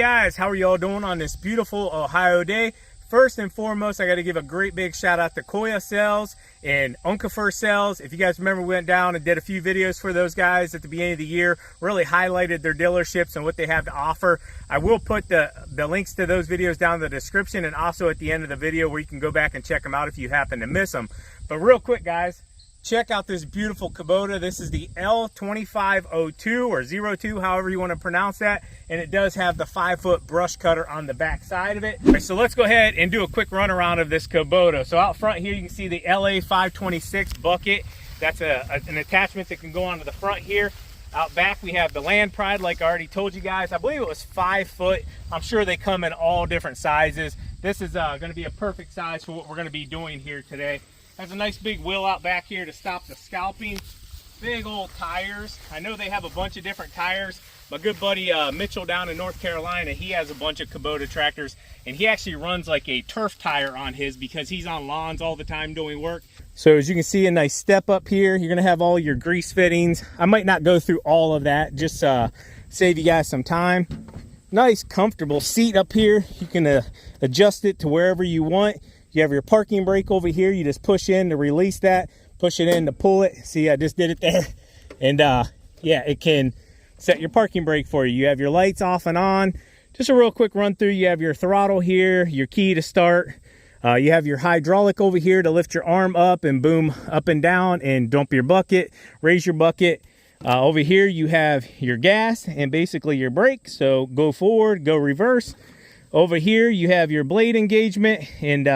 guys, how are y'all doing on this beautiful Ohio day? First and foremost, I got to give a great big shout out to Koya Sales and Onkefer Sales. If you guys remember, we went down and did a few videos for those guys at the beginning of the year, really highlighted their dealerships and what they have to offer. I will put the links to those videos down in the description and also at the end of the video where you can go back and check them out if you happen to miss them. But real quick, guys, check out this beautiful Kubota. This is the L2502 or 02, however you want to pronounce that. And it does have the 5-foot brush cutter on the back side of it. All right, so let's go ahead and do a quick run around of this Kubota. So out front here, you can see the LA526 bucket. That's an attachment that can go onto the front here. Out back, we have the Land Pride, like I already told you guys. I believe it was 5 foot. I'm sure they come in all different sizes. This is going to be a perfect size for what we're going to be doing here today. Has a nice big wheel out back here to stop the scalping. Big old tires. I know they have a bunch of different tires. My good buddy Mitchell down in North Carolina, he has a bunch of Kubota tractors, and he actually runs like a turf tire on his because he's on lawns all the time doing work. So as you can see, a nice step up here. You're gonna have all your grease fittings. I might not go through all of that, just save you guys some time. Nice comfortable seat up here. You can adjust it to wherever you want. You have your parking brake over here. You just push in to release that, push it in to pull it. See, I just did it there. And yeah, it can set your parking brake for you. You have your lights off and on. Just a real quick run through. You have your throttle here, your key to start. You have your hydraulic over here to lift your arm up and boom up and down and dump your bucket, raise your bucket. Over here, you have your gas and basically your brake. So go forward, go reverse. Over here, you have your blade engagement, and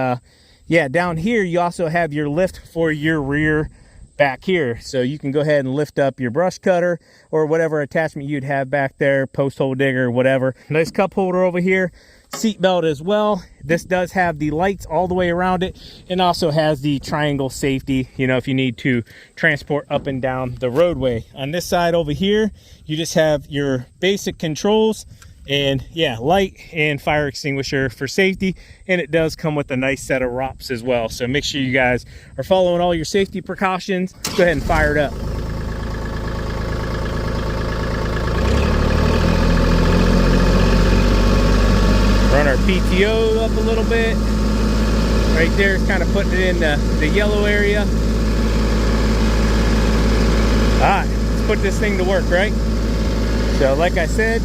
yeah, down here, you also have your lift for your rear back here. So you can go ahead and lift up your brush cutter or whatever attachment you'd have back there, post hole digger, whatever. Nice cup holder over here, seat belt as well. This does have the lights all the way around it and also has the triangle safety, you know, if you need to transport up and down the roadway. On this side over here, you just have your basic controls. And yeah, light and fire extinguisher for safety, and it does come with a nice set of ROPS as well. So make sure you guys are following all your safety precautions. Let's go ahead and fire it up. Run our PTO up a little bit. Right there is kind of putting it in the yellow area. All right, let's put this thing to work, right? So like I said,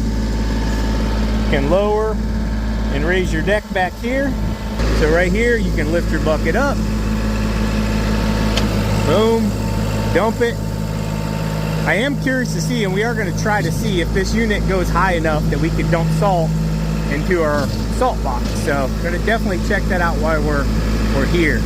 can lower and raise your deck back here. So right here, you can lift your bucket up. Boom, dump it. I am curious to see, and we are going to try to see if this unit goes high enough that we can dump salt into our salt box. So I'm going to definitely check that out while we're here.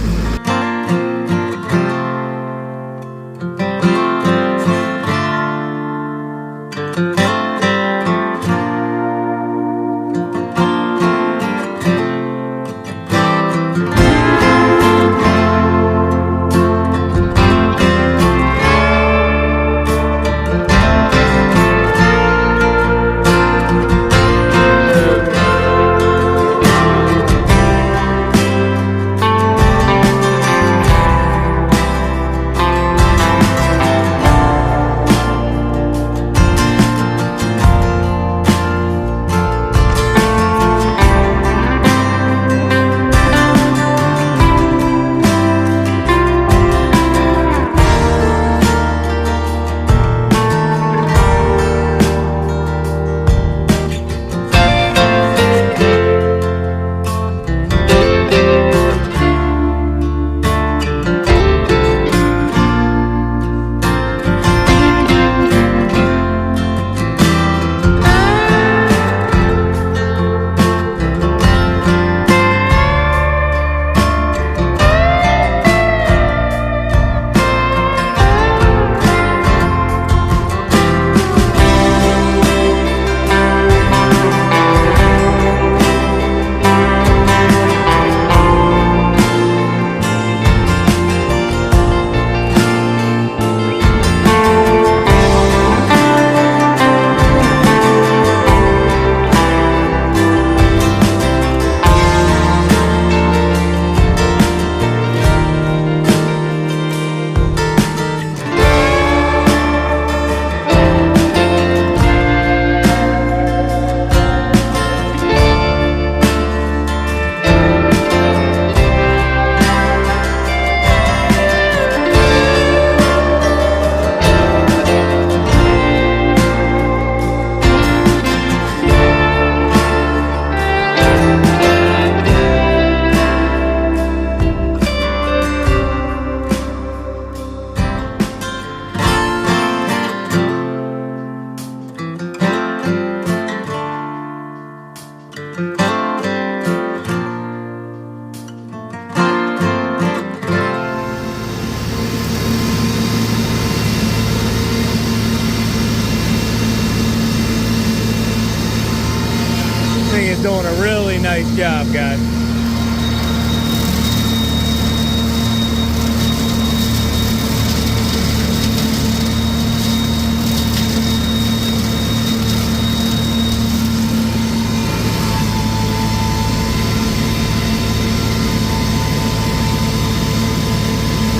Nice job, guys.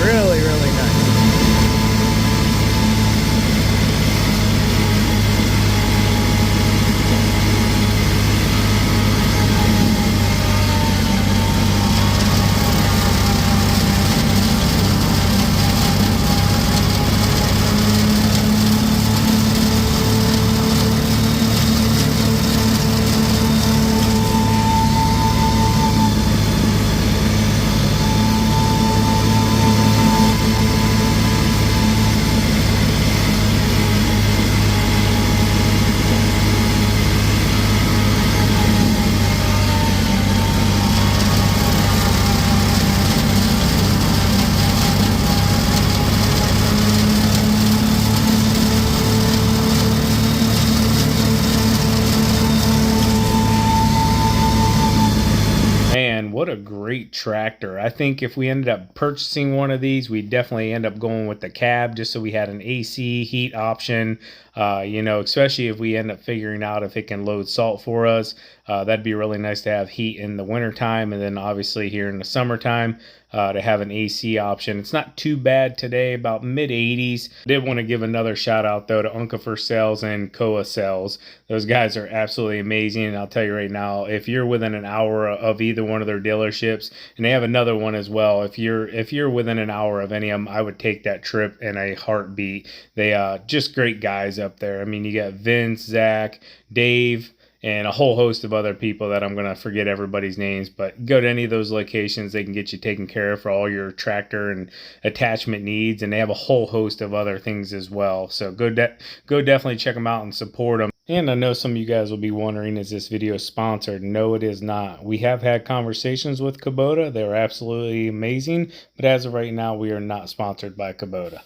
Really, really nice. Man, what a great tractor. I think if we ended up purchasing one of these, we'd definitely end up going with the cab just so we had an AC heat option, you know, especially if we end up figuring out if it can load salt for us. That'd be really nice to have heat in the wintertime, and then obviously here in the summertime to have an AC option. It's not too bad today, about mid 80s. Did want to give another shout out though to Unca Sales and Koa Sales. Those guys are absolutely amazing, and I'll tell you right now, if you're within an hour of either one of their dealerships, and they have another one as well, if you're within an hour of any of them, I would take that trip in a heartbeat. They just great guys up there. I mean, you got Vince, Zach, Dave, and a whole host of other people that I'm going to forget everybody's names, but go to any of those locations, they can get you taken care of for all your tractor and attachment needs, and they have a whole host of other things as well. So go definitely check them out and support them. And I know some of you guys will be wondering, is this video sponsored? No, it is not. We have had conversations with Kubota. They're absolutely amazing, but as of right now, we are not sponsored by Kubota.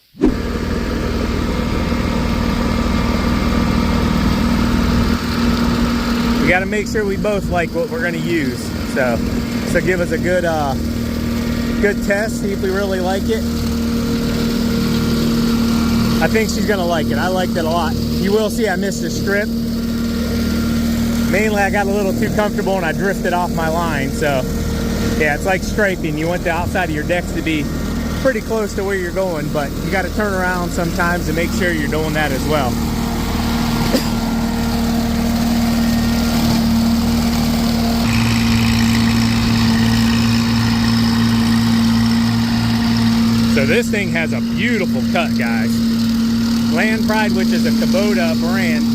We got to make sure we both like what we're going to use. So give us a good test, see if we really like it. I think she's going to like it. I liked it a lot. You will see I missed a strip. Mainly I got a little too comfortable and I drifted off my line. So yeah, it's like striping. You want the outside of your decks to be pretty close to where you're going, but you got to turn around sometimes to make sure you're doing that as well. So this thing has a beautiful cut, guys. Land Pride, which is a Kubota brand.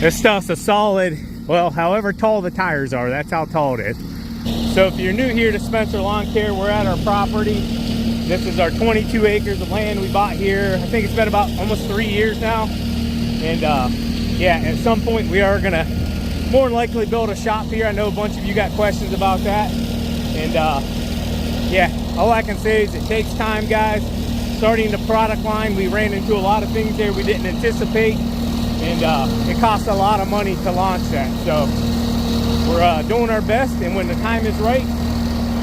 This stuff's a solid, well, however tall the tires are, that's how tall it is. So if you're new here to Spencer Lawn Care, we're at our property. This is our 22 acres of land we bought here. I think it's been about almost 3 years now. And yeah, at some point we are gonna more than likely build a shop here. I know a bunch of you got questions about that. And yeah, all I can say is it takes time, guys. Starting the product line, we ran into a lot of things there we didn't anticipate. And it costs a lot of money to launch that. So we're doing our best, and when the time is right,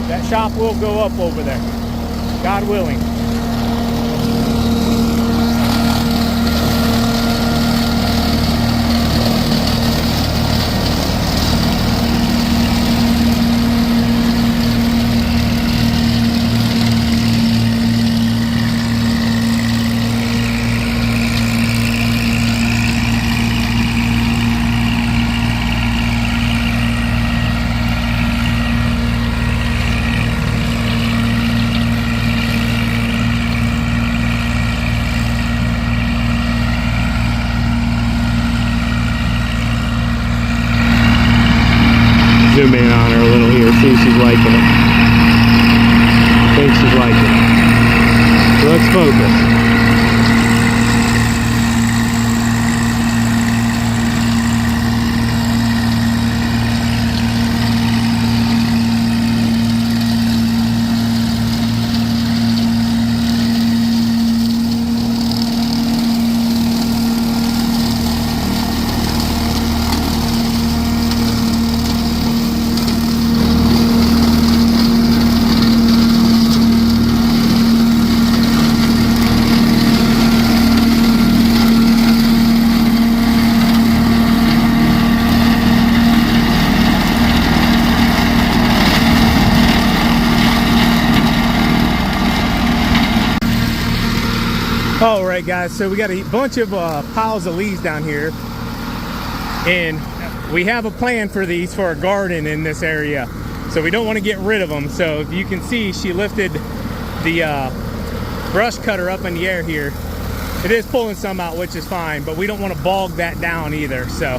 that shop will go up over there, God willing. Zoom in on her a little here, see if she's liking it. I think she's liking it. Let's focus. All right, guys, so we got a bunch of piles of leaves down here, and we have a plan for these for our garden in this area, so we don't want to get rid of them. So you can see she lifted the brush cutter up in the air here. It is pulling some out, which is fine, but we don't want to bog that down either. So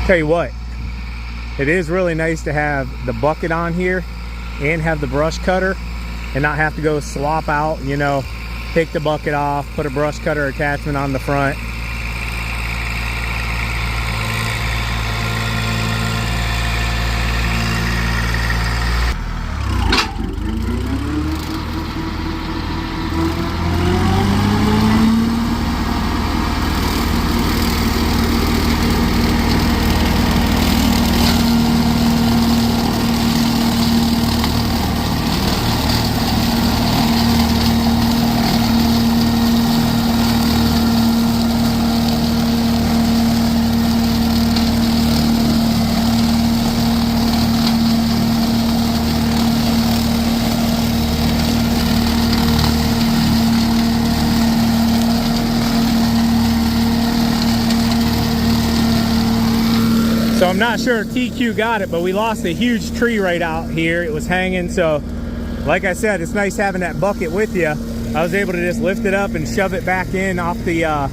tell you what, it is really nice to have the bucket on here and have the brush cutter and not have to go slop out, you know, take the bucket off, put a brush cutter attachment on the front. So I'm not sure if TQ got it, but we lost a huge tree right out here. It was hanging, so like I said, it's nice having that bucket with you. I was able to just lift it up and shove it back in off the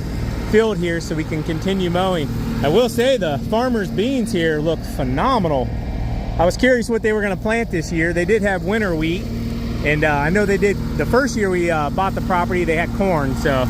field here so we can continue mowing. I will say the farmer's beans here look phenomenal. I was curious what they were going to plant this year. They did have winter wheat, and I know they did the first year we bought the property, they had corn, so.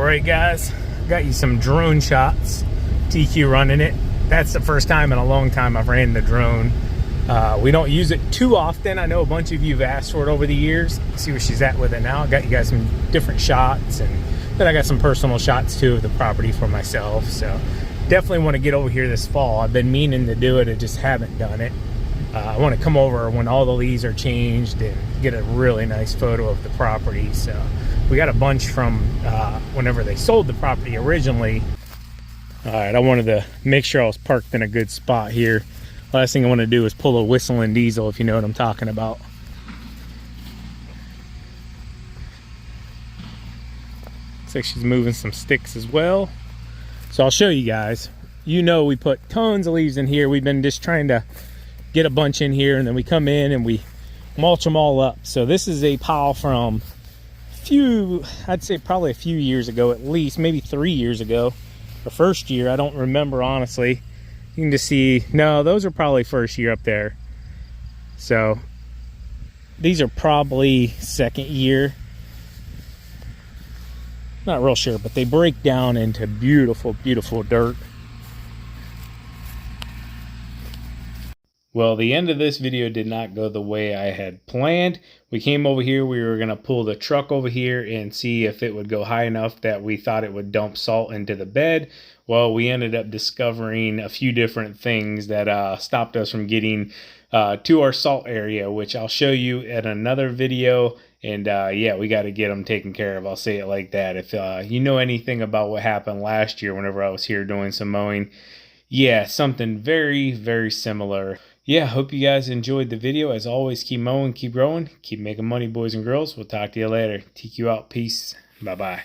Alright guys, got you some drone shots. TQ running it. That's the first time in a long time I've ran the drone. We don't use it too often. I know a bunch of you have asked for it over the years. See where she's at with it now. I got you guys some different shots, and then I got some personal shots too of the property for myself. So definitely want to get over here this fall. I've been meaning to do it, I just haven't done it. I want to come over when all the leaves are changed and get a really nice photo of the property. So we got a bunch from whenever they sold the property originally. All right, I wanted to make sure I was parked in a good spot here. Last thing I want to do is pull a whistling diesel, if you know what I'm talking about. Looks like she's moving some sticks as well. So I'll show you guys. You know, we put tons of leaves in here. We've been just trying to get a bunch in here, and then we come in and we mulch them all up. So this is a pile from I'd say probably a few years ago, at least maybe 3 years ago. The first year, I don't remember honestly. You can just see, no, those are probably first year up there. So these are probably second year. Not real sure, but they break down into beautiful, beautiful dirt. Well, the end of this video did not go the way I had planned. We came over here, we were going to pull the truck over here and see if it would go high enough that we thought it would dump salt into the bed. Well, we ended up discovering a few different things that stopped us from getting to our salt area, which I'll show you in another video. And yeah, we got to get them taken care of. I'll say it like that. If you know anything about what happened last year whenever I was here doing some mowing, yeah, something very, very similar. Yeah, hope you guys enjoyed the video. As always, keep mowing, keep growing, keep making money, boys and girls. We'll talk to you later. TQ out. Peace. Bye-bye.